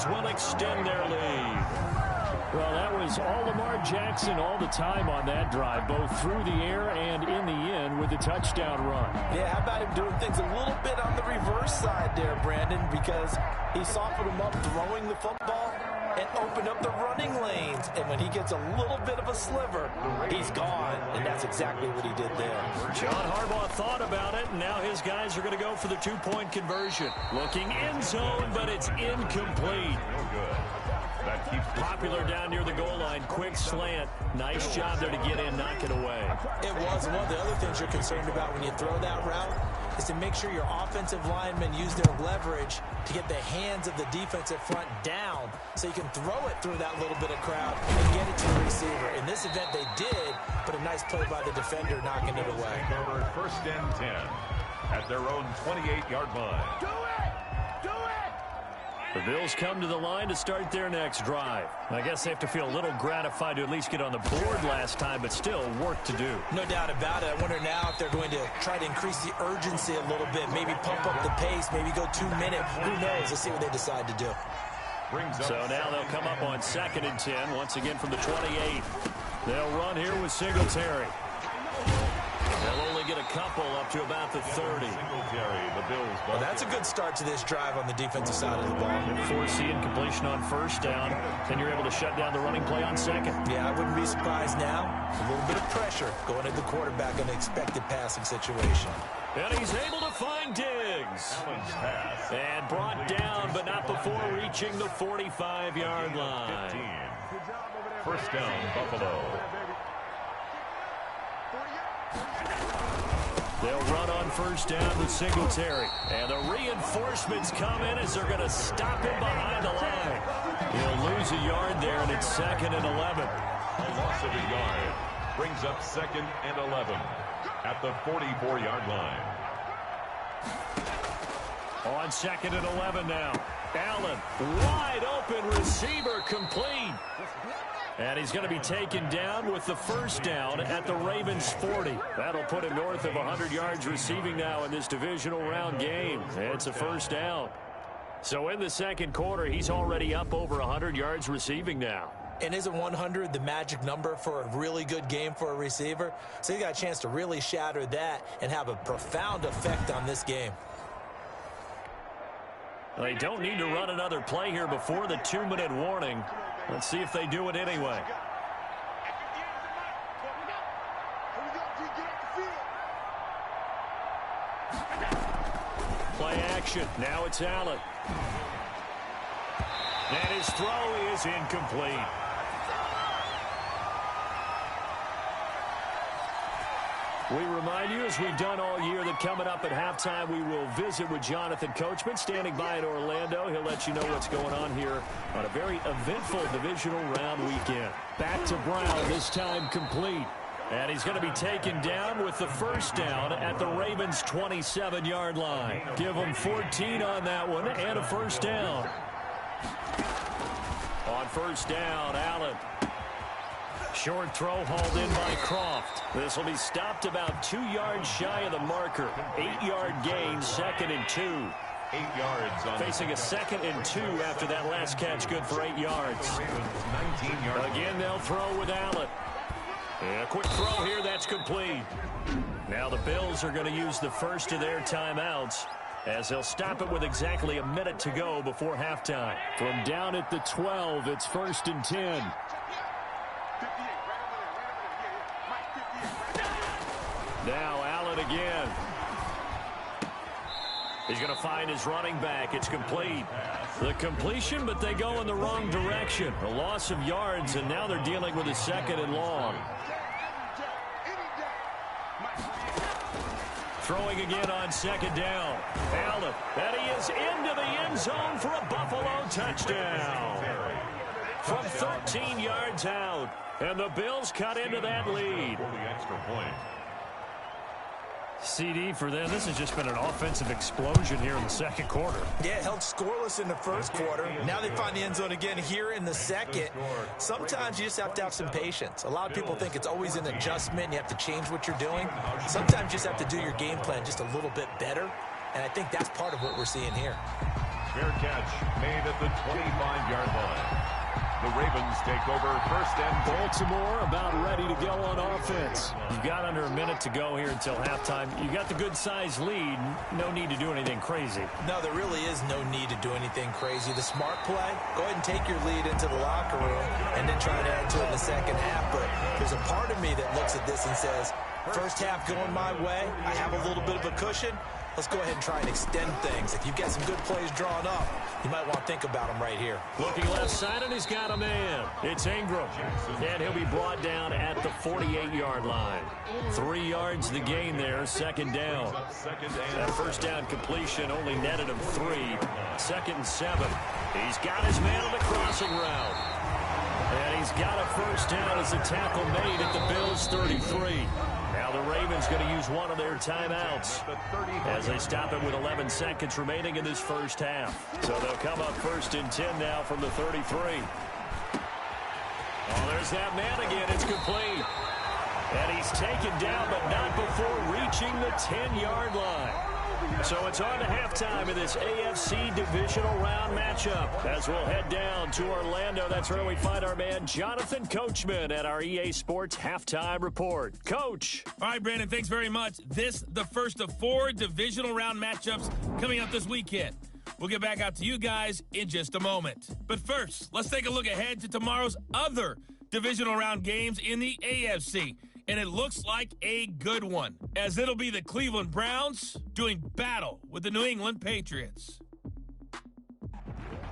Bills will extend their lead. Well, that was all Lamar Jackson all the time on that drive, both through the air and in the end with the touchdown run. Yeah, how about him doing things a little bit on the reverse side there, Brandon, because he softened him up throwing the football and opened up the running lanes. And when he gets a little bit of a sliver, he's gone, and that's exactly what he did there. John Harbaugh thought about it, and now his guys are going to go for the two-point conversion. Looking end zone, but it's incomplete. Popular down near the goal line. Quick slant. Nice job there to get in, knock it away. It was. One of the other things you're concerned about when you throw that route is to make sure your offensive linemen use their leverage to get the hands of the defensive front down so you can throw it through that little bit of crowd and get it to the receiver. In this event, they did, but a nice play by the defender knocking it away. First and 10 at their own 28-yard line. Do it! Do it! The Bills come to the line to start their next drive. I guess they have to feel a little gratified to at least get on the board last time, but still work to do. No doubt about it. I wonder now if they're going to try to increase the urgency a little bit, maybe pump up the pace, maybe go 2 minutes. Who knows? Let's see what they decide to do. So now they'll come up on 2nd and 10, once again from the 28. They'll run here with Singletary. They'll only get a couple up to about the 30. Well, that's a good start to this drive on the defensive side of the ball. Forcing incompletion on first down. Then you're able to shut down the running play on second. Yeah, I wouldn't be surprised now. A little bit of pressure going at the quarterback in an expected passing situation. And he's able to find Diggs. And brought down, but not before reaching the 45-yard line. First down, Buffalo. They'll run on first down with Singletary. And the reinforcements come in as they're going to stop him behind the line. He'll lose a yard there, and it's 2nd and 11. A loss of a yard brings up 2nd and 11 at the 44-yard line. On 2nd and 11 now. Allen, wide open receiver, complete. And he's going to be taken down with the first down at the Ravens' 40. That'll put him north of 100 yards receiving now in this divisional round game. It's a first down. So in the second quarter, he's already up over 100 yards receiving now. And isn't 100 the magic number for a really good game for a receiver? So he got a chance to really shatter that and have a profound effect on this game. They don't need to run another play here before the 2-minute warning. Let's see if they do it anyway. Play action. Now it's Allen. And his throw is incomplete. We remind you, as we've done all year, that coming up at halftime, we will visit with Jonathan Coachman, standing by in Orlando. He'll let you know what's going on here on a very eventful divisional round weekend. Back to Brown, this time complete. And he's going to be taken down with the first down at the Ravens' 27-yard line. Give them 14 on that one and a first down. On first down, Allen. Short throw hauled in by Croft. This will be stopped about 2 yards shy of the marker. 8-yard gain, 2nd and 2. 8 yards on facing a 2nd and 2 after that last catch, good for 8 yards. 19 yards. Again, they'll throw with Allen. And a quick throw here, that's complete. Now the Bills are going to use the first of their timeouts as they'll stop it with exactly a minute to go before halftime. From down at the 12, it's 1st and 10. Now Allen again. He's going to find his running back. It's complete. The completion, but they go in the wrong direction. A loss of yards, and now they're dealing with a 2nd and long. Throwing again on 2nd down. Allen, and he is into the end zone for a Buffalo touchdown. From 13 yards out, and the Bills cut into that lead. For the extra point. CD for them. This has just been an offensive explosion here in the second quarter. Yeah, held scoreless in the first quarter. Now they find the end zone again here in the second. Sometimes you just have to have some patience. A lot of people think it's always an adjustment. You have to change what you're doing. Sometimes you just have to do your game plan just a little bit better. And I think that's part of what we're seeing here. Fair catch made at the 25-yard line. The Ravens take over first and Baltimore about ready to go on offense. You've got under a minute to go here until halftime. You got the good-sized lead. No need to do anything crazy. No, there really is no need to do anything crazy. The smart play, go ahead and take your lead into the locker room and then try to add to it in the second half. But there's a part of me that looks at this and says, first half going my way, I have a little bit of a cushion. Let's go ahead and try and extend things. If you've got some good plays drawn up, you might want to think about them right here. Looking left side, and he's got a man. It's Ingram. And he'll be brought down at the 48-yard line. 3 yards the gain there, second down. That first down completion only netted him 3. 2nd and 7. He's got his man on the crossing route. And he's got a first down as the tackle made at the Bills' 33. Now the Ravens going to use one of their timeouts as they stop it with 11 seconds remaining in this first half. So they'll come up first and 10 now from the 33. Oh, there's that man again. It's complete. And he's taken down, but not before reaching the 10-yard line. So it's on to halftime in this AFC divisional round matchup. As we'll head down to Orlando, that's where we find our man Jonathan Coachman at our EA Sports Halftime Report. Coach. All right, Brandon, thanks very much. This, the first of 4 divisional round matchups coming up this weekend. We'll get back out to you guys in just a moment. But first, let's take a look ahead to tomorrow's other divisional round games in the AFC. And it looks like a good one, as it'll be the Cleveland Browns doing battle with the New England Patriots.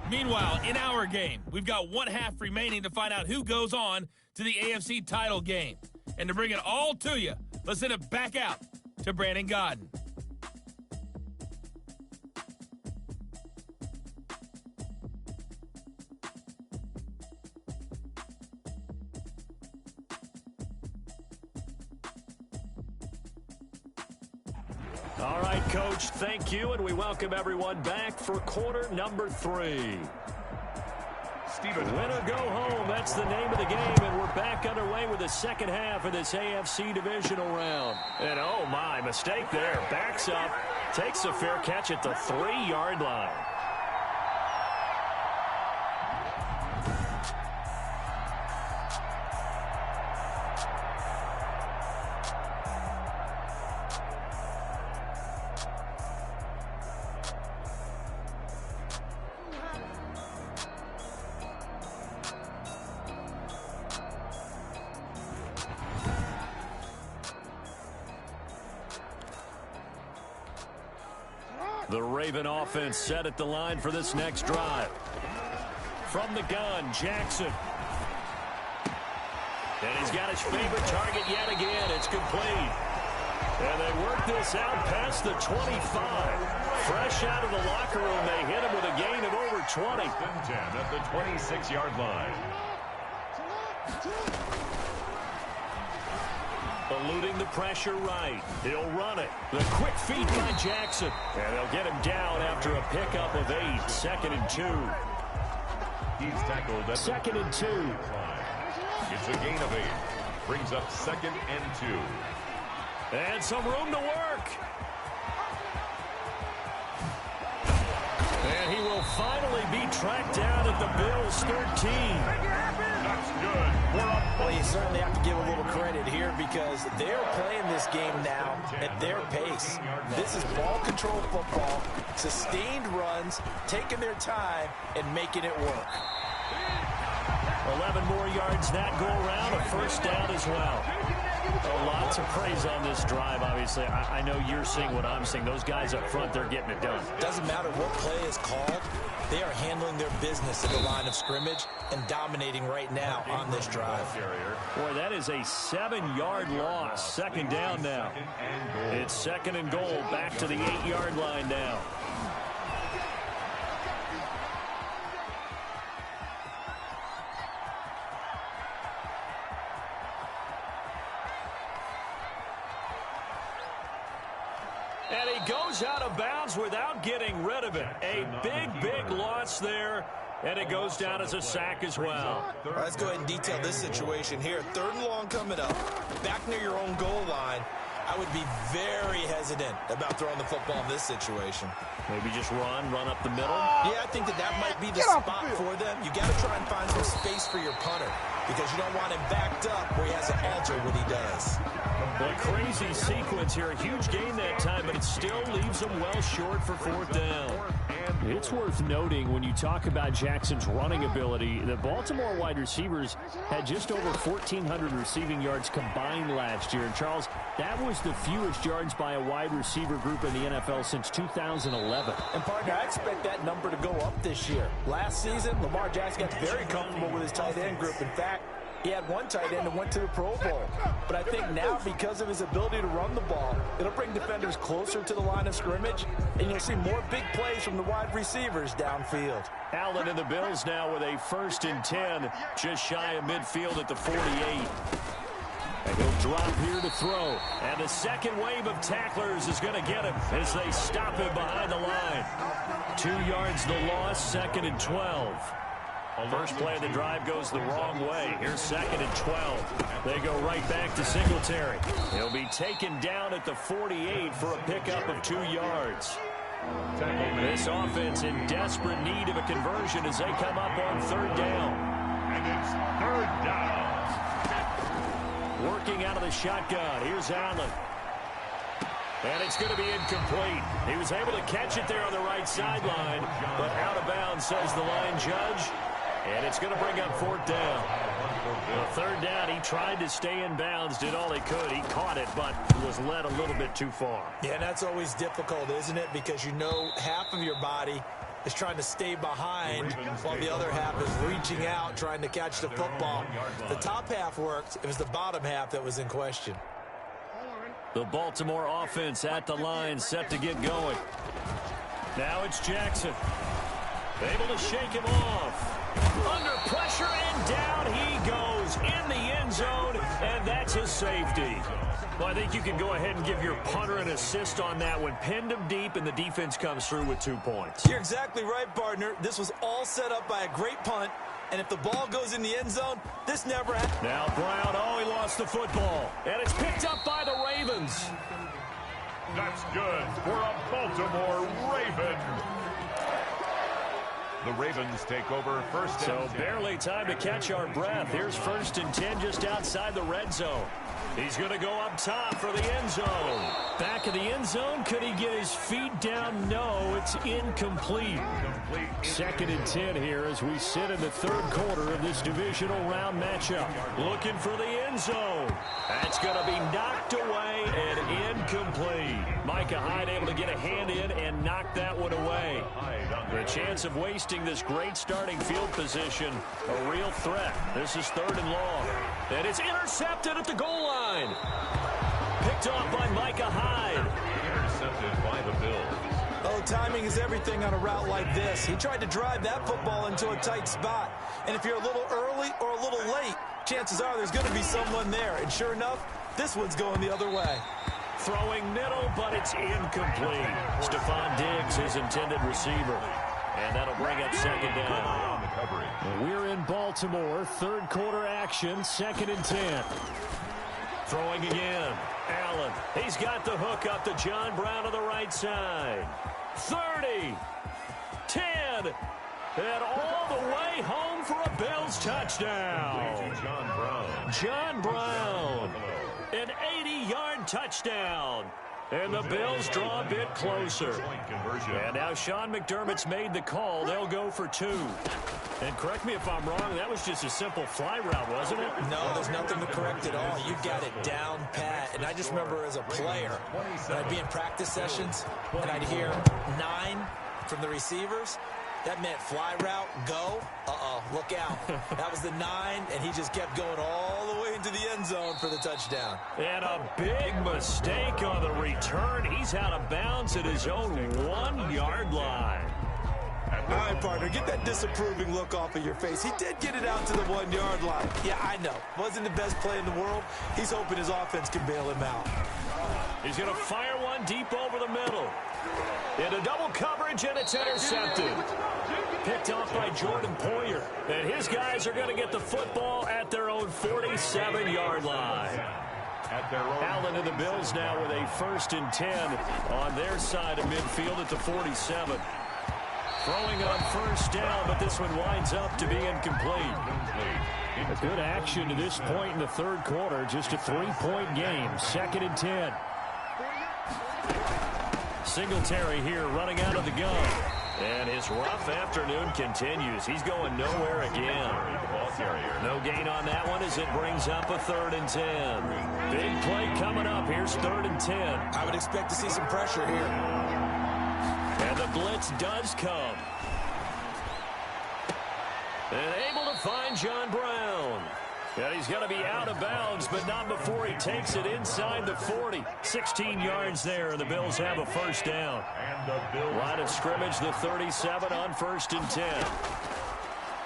Meanwhile, in our game, we've got 1 half remaining to find out who goes on to the AFC title game. And to bring it all to you, let's send it back out to Brandon Godden. All right, Coach, thank you, and we welcome everyone back for quarter number 3. Winner go home, that's the name of the game, and we're back underway with the second half of this AFC divisional round. And oh my, mistake there, backs up, takes a fair catch at the 3-yard line. The Raven offense set at the line for this next drive. From the gun, Jackson. And he's got his favorite target yet again. It's complete. And they work this out past the 25. Fresh out of the locker room, they hit him with a gain of over 20. 10 at the 26-yard line. Eluding the pressure right. He'll run it. The quick feed by Jackson. And they'll get him down after a pickup of 8. 2nd and 2. He's tackled at 2nd and 2. It's a gain of 8. Brings up 2nd and 2. And some room to work. And he will finally be tracked down at the Bills' 13. That's good. We're up. Well, you certainly have to give a little credit here because they're playing this game now at their pace. This is ball control football, sustained runs, taking their time, and making it work. 11 more yards that go around, a first down as well. Lots of praise on this drive, obviously. I know you're seeing what I'm seeing. Those guys up front, they're getting it done. Doesn't matter what play is called. They are handling their business at the line of scrimmage and dominating right now on this drive. Boy, that is a 7-yard loss. Second down now. It's 2nd and goal. Back to the 8-yard line now. And he goes out of bounds without getting rid of it. A big loss there, and it goes down as a sack as well. All right, let's go ahead and detail this situation here. 3rd and long coming up, back near your own goal line. I would be very hesitant about throwing the football in this situation. Maybe just run up the middle. Yeah, I think that might be the spot for them. You got to try and find some space for your punter because you don't want him backed up where he has to alter what he does. A crazy sequence here. A huge gain that time, but it still leaves them well short for fourth down. It's worth noting when you talk about Jackson's running ability, the Baltimore wide receivers had just over 1,400 receiving yards combined last year. And, Charles, that was the fewest yards by a wide receiver group in the NFL since 2011. And, partner, I expect that number to go up this year. Last season, Lamar Jackson got very comfortable with his tight end group. In fact, he had one tight end and went to the Pro Bowl. But I think now, because of his ability to run the ball, it'll bring defenders closer to the line of scrimmage, and you'll see more big plays from the wide receivers downfield. Allen and the Bills now with a 1st and 10, just shy of midfield at the 48. And he'll drop here to throw. And the second wave of tacklers is going to get him as they stop him behind the line. 2 yards the loss, 2nd and 12. First play of the drive goes the wrong way. Here's 2nd and 12. They go right back to Singletary. He'll be taken down at the 48 for a pickup of 2 yards. This offense in desperate need of a conversion as they come up on 3rd down. And it's 3rd down. Working out of the shotgun. Here's Allen. And it's going to be incomplete. He was able to catch it there on the right sideline, but out of bounds, says the line judge. And it's going to bring up 4th down. The 3rd down, he tried to stay in bounds, did all he could. He caught it, but was led a little bit too far. Yeah, and that's always difficult, isn't it? Because you know half of your body is trying to stay behind while the other half is reaching out, trying to catch the football. The top half worked. It was the bottom half that was in question. The Baltimore offense at the line, set to get going. Now it's Jackson. Able to shake him off. Under pressure, and down he goes in the end zone, and that's his safety. Well, I think you can go ahead and give your punter an assist on that one. Pinned him deep, and the defense comes through with 2 points. You're exactly right, partner. This was all set up by a great punt, and if the ball goes in the end zone, this never happens. Now Brown, he lost the football, and it's picked up by the Ravens. That's good for a Baltimore Raven. The Ravens take over 1st and 10. So barely time to catch our breath. Here's 1st and 10 just outside the red zone. He's going to go up top for the end zone. Back of the end zone. Could he get his feet down? No, it's incomplete. 2nd and 10 here as we sit in the 3rd quarter of this divisional round matchup. Looking for the end zone. That's going to be knocked away and incomplete. Micah Hyde able to get a hand in and knock that one away. The chance of wasting this great starting field position, a real threat. This is 3rd and long. And it's intercepted at the goal line. Picked off by Micah Hyde. Intercepted by the Bills. Oh, timing is everything on a route like this. He tried to drive that football into a tight spot. And if you're a little early or a little late, chances are there's going to be someone there. And sure enough, this one's going the other way. Throwing middle, but it's incomplete. Stephon Diggs, his intended receiver. And that'll bring up 2nd down. We're in Baltimore, 3rd quarter action, 2nd and 10. Throwing again. Allen, he's got the hook up to John Brown on the right side. 30, 10, and all the way home for a Bills touchdown. John Brown, an 80-yard touchdown. And the Bills draw a bit closer. And now Sean McDermott's made the call. They'll go for 2. And correct me if I'm wrong, that was just a simple fly route, wasn't it? No, there's nothing to correct at all. You got it down pat. And I just remember as a player, when I'd be in practice sessions, and I'd hear 9 from the receivers, that meant fly route, go. Look out. That was the 9, and he just kept going all the way into the end zone for the touchdown. And a big mistake on the return. He's out of bounds at his own 1-yard line. All right, partner, get that disapproving look off of your face. He did get it out to the 1-yard line. Yeah, I know. Wasn't the best play in the world. He's hoping his offense can bail him out. He's going to fire one deep over the middle. Into double coverage, and it's intercepted. Picked off by Jordan Poyer. And his guys are going to get the football at their own 47-yard line. at their own. Allen and the Bills now with a 1st and 10 on their side of midfield at the 47. Throwing on 1st down, but this one winds up to be incomplete. A good action to this point in the 3rd quarter. Just a 3-point game. 2nd and 10. Singletary here running out of the gun. And his rough afternoon continues. He's going nowhere again. No gain on that one as it brings up a 3rd and 10. Big play coming up. Here's 3rd and 10. I would expect to see some pressure here. And the blitz does come. And able to find John Brown. And he's going to be out of bounds, but not before he takes it inside the 40. 16 yards there, and the Bills have a 1st down. Line of scrimmage, the 37 on 1st and 10.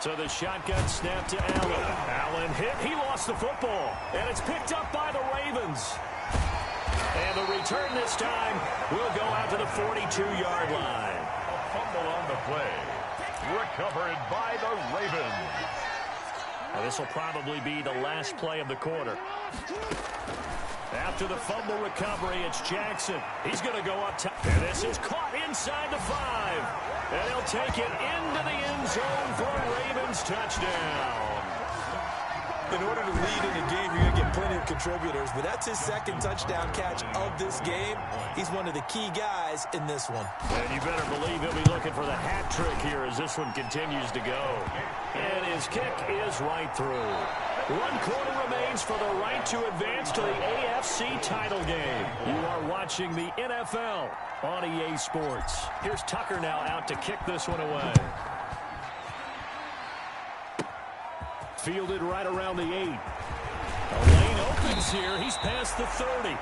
So the shotgun snap to Allen. Allen hit. He lost the football, and it's picked up by the Ravens. And the return this time will go out to the 42-yard line. A fumble on the play. Recovered by the Ravens. Now this will probably be the last play of the quarter. After the fumble recovery, it's Jackson. He's going to go up top. And this is caught inside the 5. And he'll take it into the end zone for a Ravens touchdown. In order to lead in a game, you're going to get plenty of contributors, but that's his 2nd touchdown catch of this game. He's one of the key guys in this one. And you better believe he'll be looking for the hat trick here as this one continues to go. And his kick is right through. 1 quarter remains for the right to advance to the AFC title game. You are watching the NFL on EA Sports. Here's Tucker now out to kick this one away. Fielded right around the 8. A lane opens here. He's past the 30.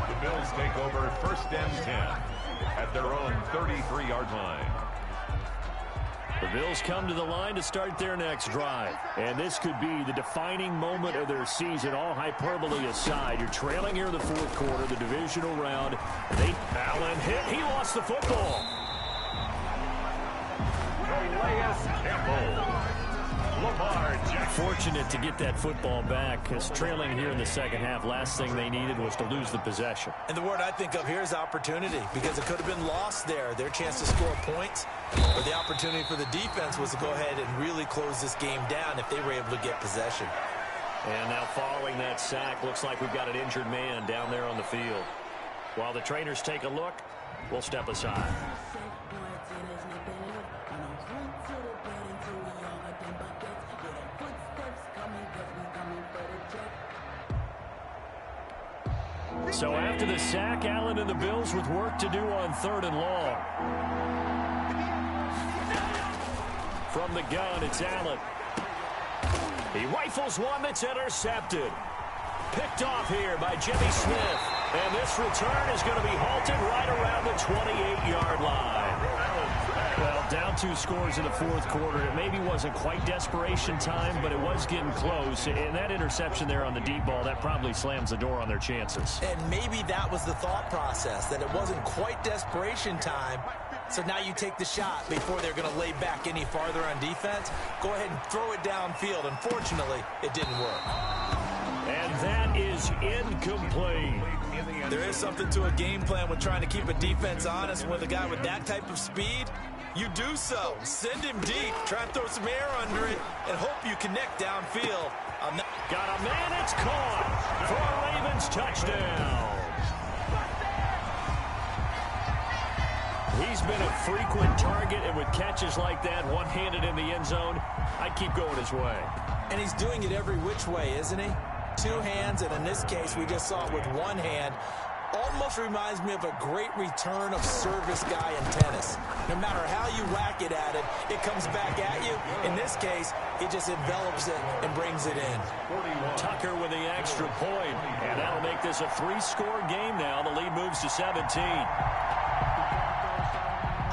The Bills take over 1st and 10 at their own 33-yard line. The Bills come to the line to start their next drive. And this could be the defining moment of their season, all hyperbole aside. You're trailing here in the 4th quarter, the divisional round. Allen hit. He lost the football. Calais Campbell. Fortunate to get that football back, because trailing here in the 2nd half, last thing they needed was to lose the possession. And the word I think of here is opportunity, because it could have been lost there. Their chance to score points, but the opportunity for the defense was to go ahead and really close this game down if they were able to get possession. And now following that sack, looks like we've got an injured man down there on the field. While the trainers take a look, we'll step aside. So after the sack, Allen and the Bills with work to do on 3rd and long. From the gun, it's Allen. He rifles one that's intercepted. Picked off here by Jimmy Smith. And this return is going to be halted right around the 28-yard line. Well, down 2 scores in the 4th quarter. It maybe wasn't quite desperation time, but it was getting close. And that interception there on the deep ball, that probably slams the door on their chances. And maybe that was the thought process, that it wasn't quite desperation time. So now you take the shot before they're going to lay back any farther on defense. Go ahead and throw it downfield. Unfortunately, it didn't work. And that is incomplete. There is something to a game plan with trying to keep a defense honest. With a guy with that type of speed, you do so. Send him deep. Try and throw some air under it and hope you connect downfield. Got a man, it's caught for a Ravens touchdown. He's been a frequent target, and with catches like that, one-handed in the end zone, I'd keep going his way. And he's doing it every which way, isn't he? 2 hands, and in this case, we just saw it with 1 hand. Almost reminds me of a great return of service guy in tennis. No matter how you whack it at it, it comes back at you. In this case, it just envelops it and brings it in. Tucker with the extra point, and that'll make this a 3-score game now. The lead moves to 17.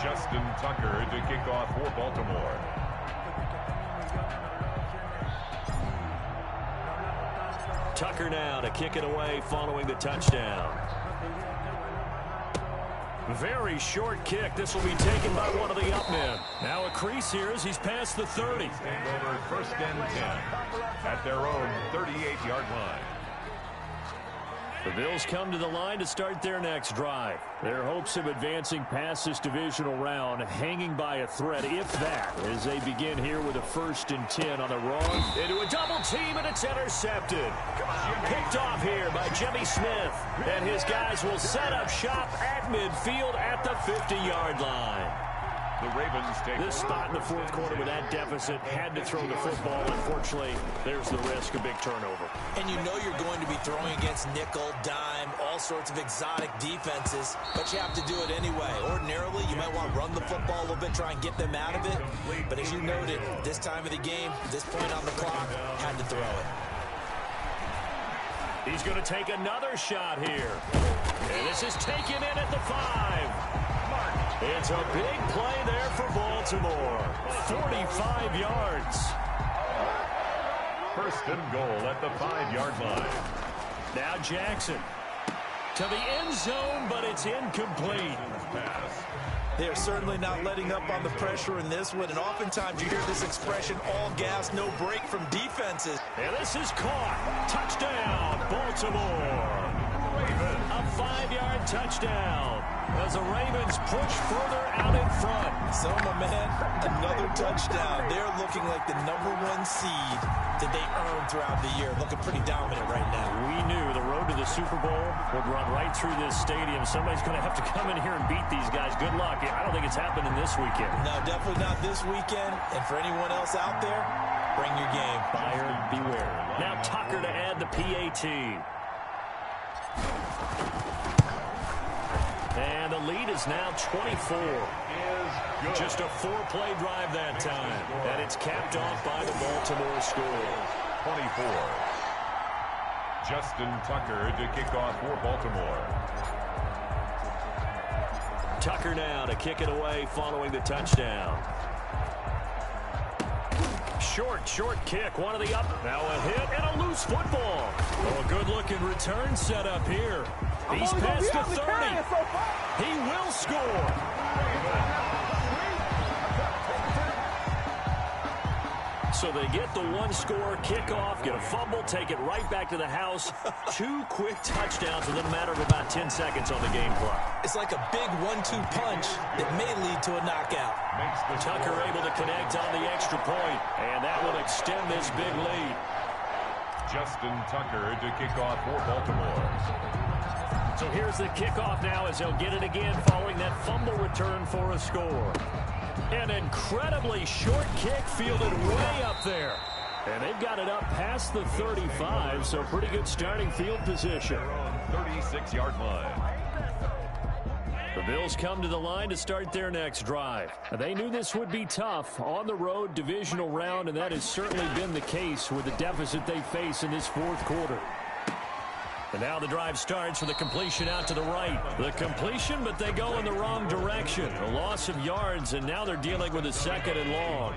Justin Tucker to kick off for Baltimore. Tucker now to kick it away following the touchdown. Very short kick. This will be taken by one of the up men. Now a crease here as he's past the 30. Over 1st and 10 at their own 38-yard line. The Bills come to the line to start their next drive. Their hopes of advancing past this divisional round hanging by a thread, if that, as they begin here with a 1st and 10 on the run. Into a double team, and it's intercepted. Picked off here by Jimmy Smith. And his guys will set up shop at midfield at the 50-yard line. The Ravens take this spot in the 4th quarter with that deficit, had to throw the football. Unfortunately, there's the risk of big turnover. And you know you're going to be throwing against nickel, dime, all sorts of exotic defenses, but you have to do it anyway. Ordinarily, you might want to run the football a little bit, try and get them out of it. But as you noted, this time of the game, this point on the clock, had to throw it. He's going to take another shot here. And this is taken in at the 5. It's a big play there for Baltimore. 45 yards. 1st and goal at the 5-yard line. Now Jackson to the end zone, but it's incomplete. They are certainly not letting up on the pressure in this one, and oftentimes you hear this expression, all gas, no break from defenses. And this is caught. Touchdown, Baltimore. A 5-yard touchdown as the Ravens push further out in front. So, my man, another touchdown. They're looking like the #1 seed that they earned throughout the year. Looking pretty dominant right now. We knew the road to the Super Bowl would run right through this stadium. Somebody's going to have to come in here and beat these guys. Good luck. I don't think it's happening this weekend. No, definitely not this weekend. And for anyone else out there, bring your game. Buyer beware. Now Tucker to add the PAT. And the lead is now 24. Just a 4-play drive that time. And it's capped off by the Baltimore score. 24. Justin Tucker to kick off for Baltimore. Tucker now to kick it away following the touchdown. Short kick. One of the up. Now a hit and a loose football. Oh, a good-looking return set up here. He's past the 30. He will score. So they get the 1-score kickoff, get a fumble, take it right back to the house. 2 quick touchdowns within a matter of about 10 seconds on the game clock. It's like a big 1-2 punch that may lead to a knockout. Tucker able to connect on the extra point, and that will extend this big lead. Justin Tucker to kick off for Baltimore. So here's the kickoff now as they'll get it again following that fumble return for a score. An incredibly short kick fielded way up there. And they've got it up past the 35, so pretty good starting field position. 36-yard line. The Bills come to the line to start their next drive. They knew this would be tough on the road divisional round, and that has certainly been the case with the deficit they face in this 4th quarter. And now the drive starts with a completion out to the right. The completion, but they go in the wrong direction. A loss of yards, and now they're dealing with a 2nd and long.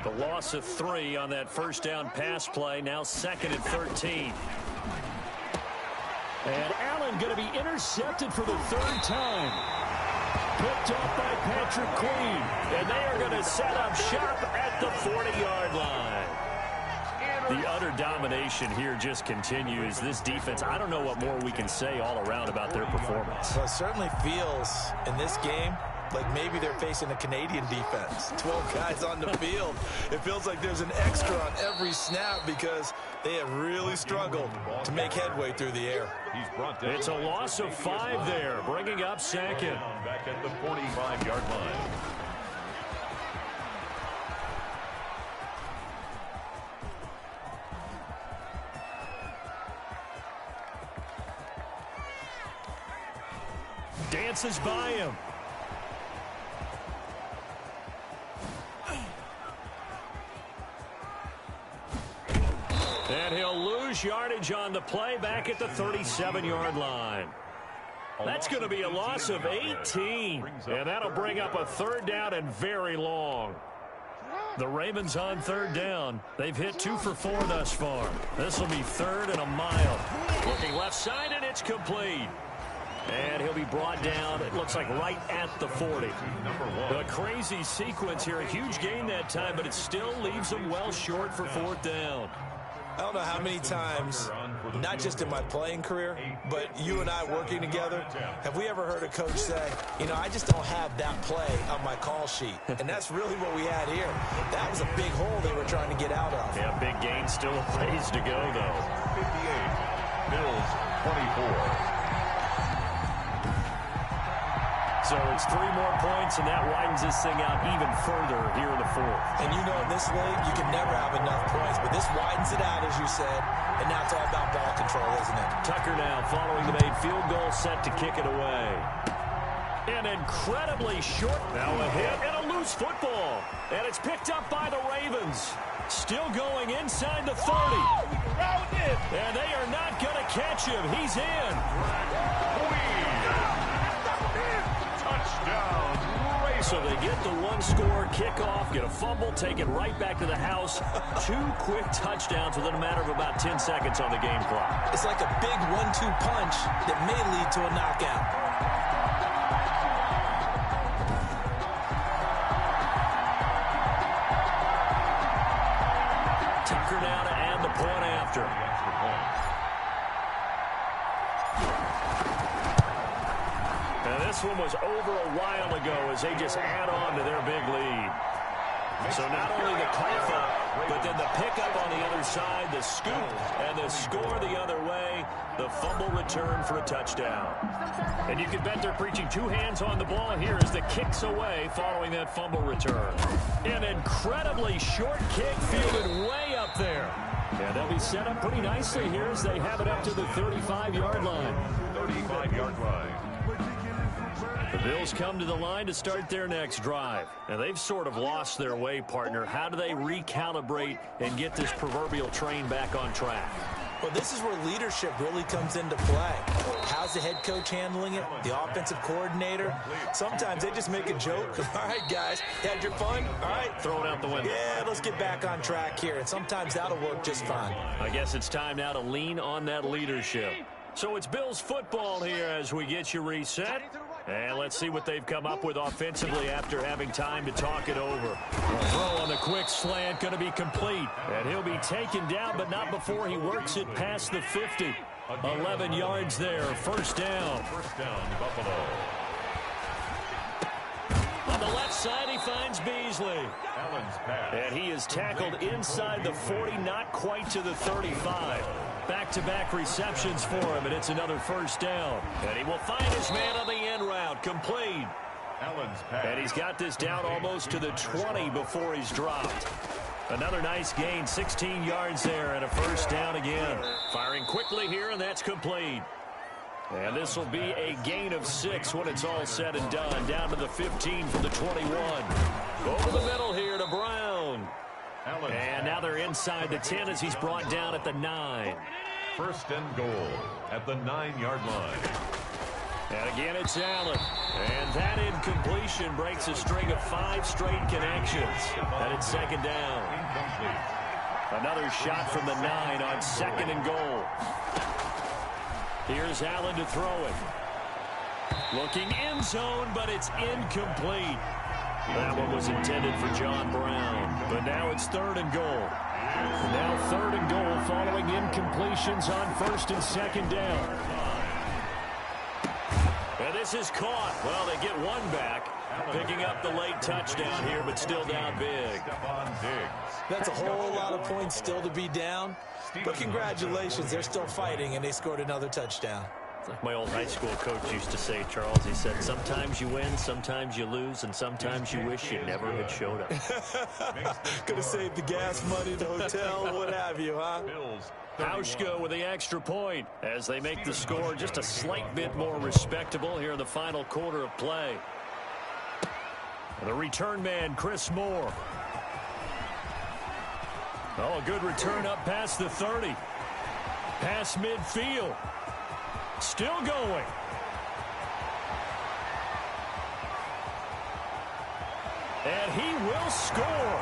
The loss of 3 on that 1st down pass play, now 2nd and 13. And Allen going to be intercepted for the 3rd time. Picked off by Patrick Queen. And they are going to set up shop at the 40-yard line. The utter domination here just continues. This defense, I don't know what more we can say all around about their performance. Well, it certainly feels in this game like maybe they're facing a Canadian defense. 12 guys on the field. It feels like there's an extra on every snap because they have really struggled to make headway through the air. It's a loss of 5 there, bringing up 2nd. Back at the 45-yard line. Dances by him. And he'll lose yardage on the play back at the 37-yard line. That's going to be a loss of 18. And that'll bring up a 3rd down and very long. The Ravens on 3rd down. They've hit 2 for 4 thus far. This will be 3rd and a mile. Looking left side, and it's complete. And he'll be brought down, it looks like right at the 40. A crazy sequence here. A huge gain that time, but it still leaves them well short for 4th down. I don't know how many times, not just in my playing career, but you and I working together, have we ever heard a coach say, you know, I just don't have that play on my call sheet. And that's really what we had here. That was a big hole they were trying to get out of. Yeah, big gain, still a ways to go, though. 58, Bills 24. So it's 3 more points, and that widens this thing out even further here in the fourth. And you know, in this league, you can never have enough points, but this widens it out, as you said, and now it's all about ball control, isn't it? Tucker now following the made field goal, set to kick it away. An incredibly short, now a hit and a loose football. And it's picked up by the Ravens. Still going inside the 30. And they are not going to catch him. He's in. Touchdown, Ravens. So they get the one-score kickoff, get a fumble, take it right back to the house. 2 quick touchdowns within a matter of about 10 seconds on the game clock. It's like a big 1-2 punch that may lead to a knockout. Tucker now to add the point after. And this one was over a while ago as they just add on to their big lead. So not only the cough up, but then the pickup on the other side, the scoop, and the score the other way, the fumble return for a touchdown. And you can bet they're preaching 2 hands on the ball here as the kick's away following that fumble return. An incredibly short kick fielded way up there. And they'll be set up pretty nicely here as they have it up to the 35-yard line. 35-yard line. The Bills come to the line to start their next drive. And they've sort of lost their way, partner. How do they recalibrate and get this proverbial train back on track? Well, this is where leadership really comes into play. How's the head coach handling it? The offensive coordinator? Sometimes they just make a joke. All right, guys, had your fun? All right. Throw it out the window. Yeah, let's get back on track here. And sometimes that'll work just fine. I guess it's time now to lean on that leadership. So it's Bills football here as we get you reset. And let's see what they've come up with offensively after having time to talk it over. Throw on the quick slant, going to be complete. And he'll be taken down, but not before he works it past the 50. 11 yards there, first down. First down, Buffalo. On the left side, he finds Beasley. Allen's pass. And he is tackled inside the 40, not quite to the 35. Back-to-back receptions for him, and it's another first down. And he will find his man on the end route, complete. Allen's pass. And he's got this down almost to the 20 before he's dropped. Another nice gain, 16 yards there, and a first down again. Firing quickly here, and that's complete. And this will be a gain of 6 when it's all said and done. Down to the 15 from the 21. Over the middle here to Brown. And now they're inside the 10 as he's brought down at the 9. First and goal at the 9-yard line. And again, it's Allen. And that incompletion breaks a string of 5 straight connections. And it's second down. Another shot from the 9 on second and goal. Here's Allen to throw it. Looking end zone, but it's incomplete. That one was intended for John Brown. But now it's third and goal. Now third and goal following incompletions on first and second down. And this is caught. Well, they get one back. Picking up the late touchdown here, but still down big. That's a whole lot of points still to be down. But congratulations, they're still fighting, and they scored another touchdown. Like my old high school coach used to say, Charles, he said, sometimes you win, sometimes you lose, and sometimes you wish you never had showed up. Could have saved the gas money, the hotel, what have you, huh? Hauschka with the extra point as they make the score just a slight bit more respectable here in the final quarter of play. The return man, Chris Moore. Oh, a good return up past the 30. Past midfield. Still going. And he will score.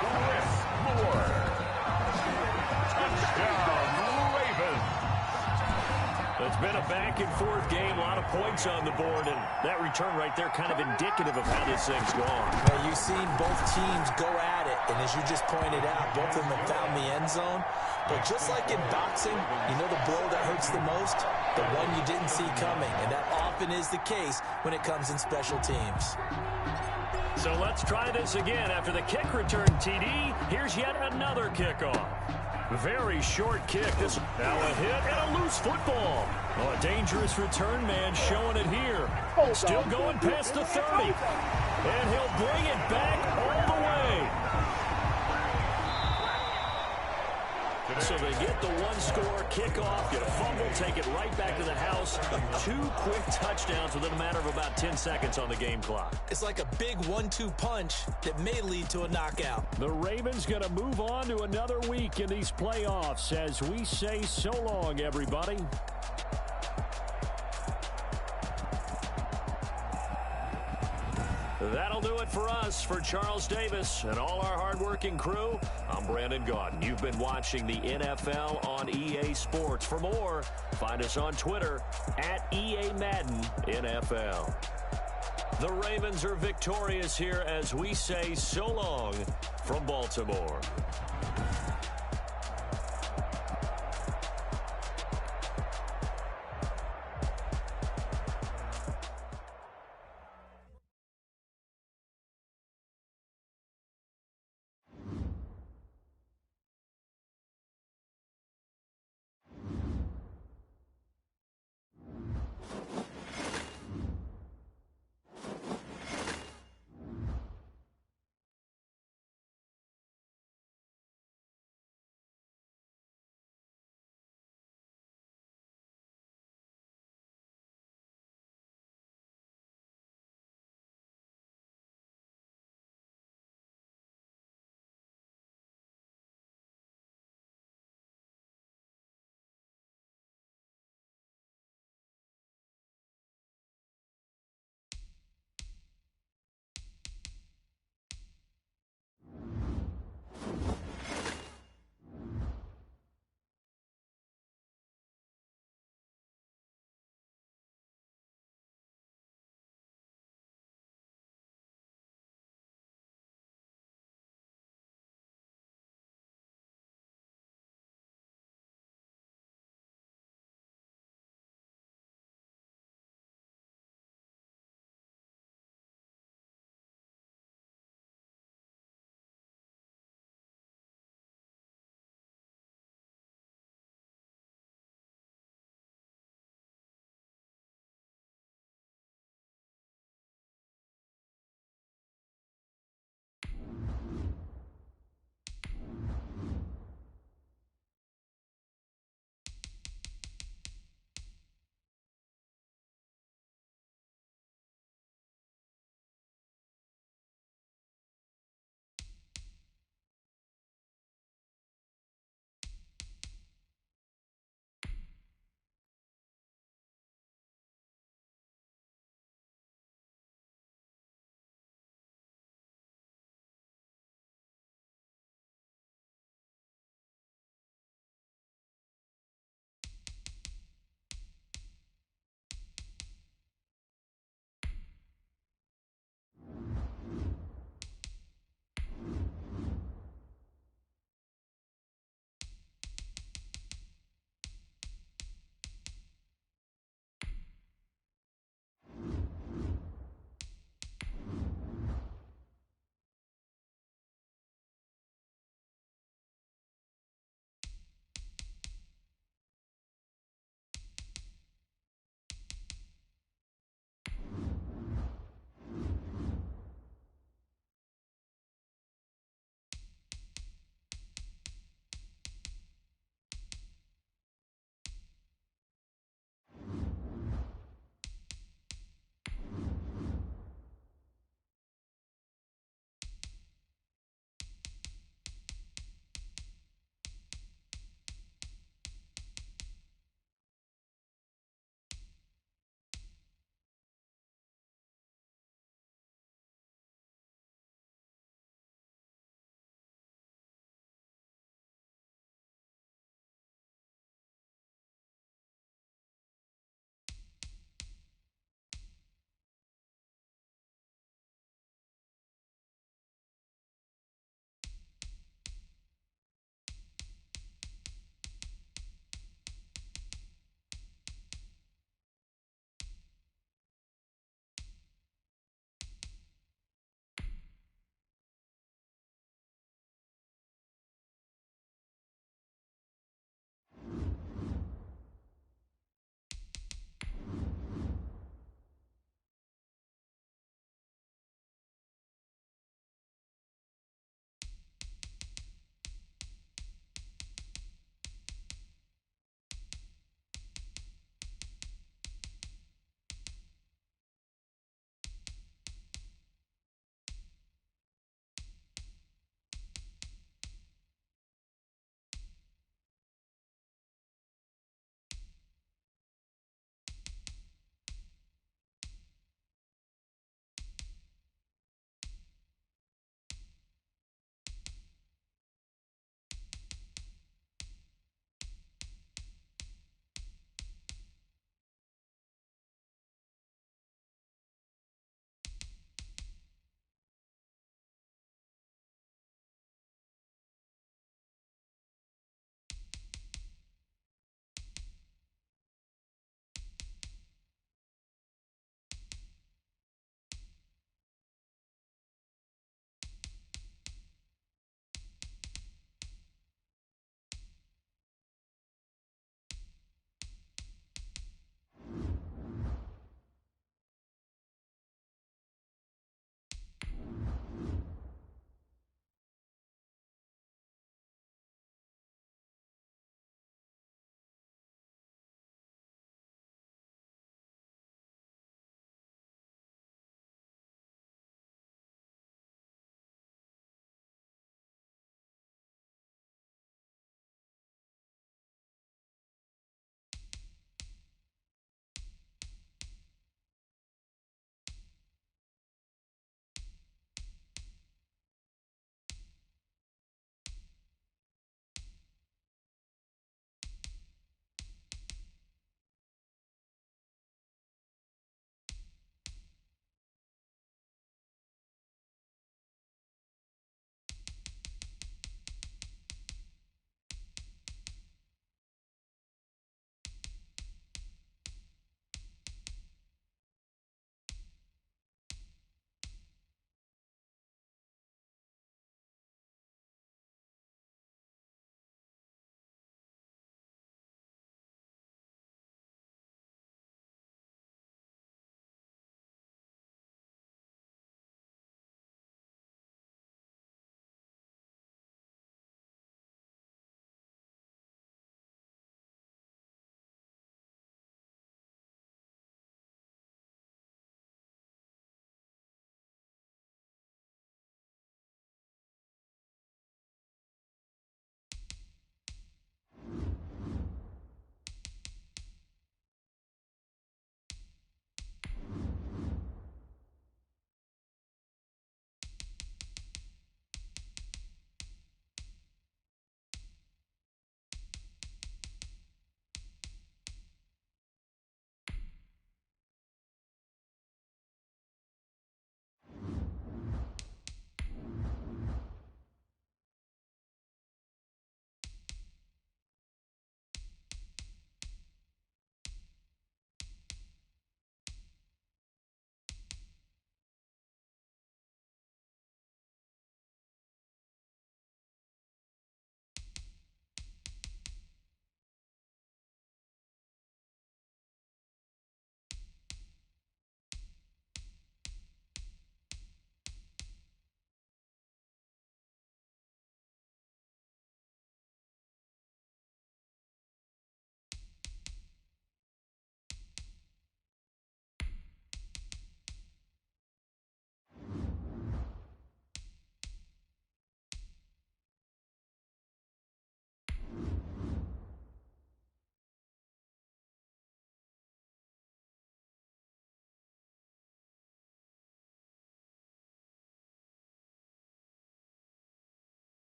Chris Moore. Touchdown, Ravens. It's been a back-and-forth game, a lot of points on the board, and that return right there kind of indicative of how this thing's gone. Well, you've seen both teams go at it, and as you just pointed out, both of them have found the end zone. But just like in boxing, you know the blow that hurts the most? The one you didn't see coming, and that often is the case when it comes in special teams. So let's try this again. After the kick return TD, here's yet another kickoff. Very short kick. This now a hit and a loose football. Oh, a dangerous return man showing it here. Still going past the 30. And he'll bring it back all the way. So they get the one-score kickoff, get a fumble, take it right back to the house. 2 quick touchdowns within a matter of about 10 seconds on the game clock. It's like a big 1-2 punch that may lead to a knockout. The Ravens going to move on to another week in these playoffs as we say so long, everybody. That'll do it for us. For Charles Davis and all our hardworking crew, I'm Brandon Gaudin. You've been watching the NFL on EA Sports. For more, find us on Twitter at EA Madden NFL. The Ravens are victorious here as we say so long from Baltimore.